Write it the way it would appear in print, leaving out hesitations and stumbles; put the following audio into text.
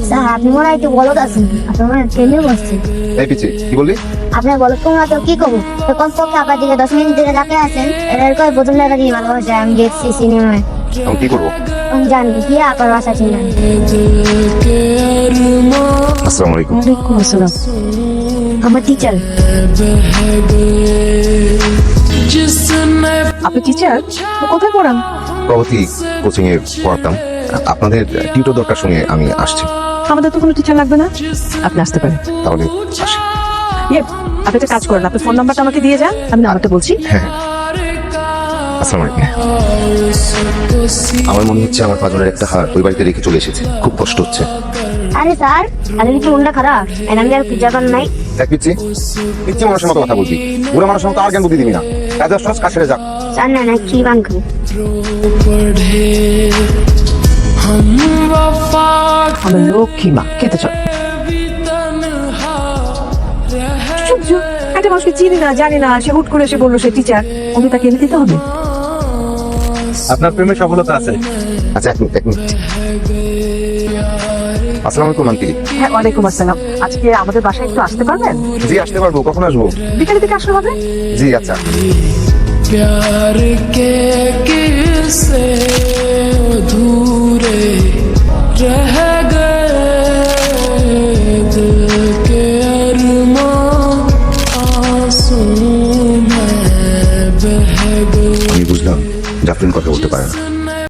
Sir আপনি মনে হয় একটু বলদ আছেন, আপনার মনে হয় ট্রেনে বসছেন। এই পিছি কি বললি? আপনার বলদ তোমরা তো কি করবো, তো কমপক্ষে আপনার দিকে 10 মিনিট ধরে যাকে আছেন এরকম প্রথম দেখা দিয়ে ভালোবাসে আমি দেখছি সিনেমায়। আমি কি করবো? আমি জানি কি আপনার বাসা ছিলেন। আসসালামু আলাইকুম। ওয়ালাইকুম আসসালাম। আমার টিচার। আপনি টিচার? কোথায় পড়ান? প্রগতি কোচিং এ পড়াতাম। আপনাদের টিউটর দরকার শুনে আমি আসছি। আমাদের তো কোনো টিচার লাগবে না, আপনি আসতে পারেন। তাহলে আসি। ইয়ে, আপনি একটা কাজ করেন, আপনার ফোন নাম্বারটা আমাকে দিয়ে যান, আমি নাম্বারটা বলছি। হ্যাঁ। আসসালামু আলাইকুম। আমার মনে হচ্ছে আমার পাজনের একটা হার ওই বাড়িতে রেখে চলে এসেছে, খুব কষ্ট হচ্ছে। আরে স্যার তাহলে কি মনটা খারাপ? আমি আর পূজা করেন নাই। দেখ পিচ্ছি, পিচ্ছি মানুষের মতো কথা বলবি, বুড়ো মানুষের মতো আর জ্ঞান বুদ্ধি দিবি না। কাজের সহজ কাজ সেরে যাক। জান না না কি বাঙ্ক। আমার লক্ষ্মী মা খেতে চল। আশ্চর্য, একটা মানুষকে চিনি না জানি না, সে হুট করে এসে বললো সে টিচার, ওকে তাকে এনে দিতে হবে। আপনার প্রেমে সফলতা আছে। আচ্ছা এক মিনিট। আসসালামু আলাইকুম আন্টি। হ্যাঁ, ওয়ালাইকুম আসসালাম। আজকে আমাদের বাসায় একটু আসতে পারবেন? জি আসতে পারবো, কখন আসবো? বিকালের দিকে আসলে হবে। জি আচ্ছা। प्यार के किस्से अधूरे रह गए, दिल के अरमान आंसू में बह गए। আমি বুঝলাম জাফরিন কথা বলতে পারে না।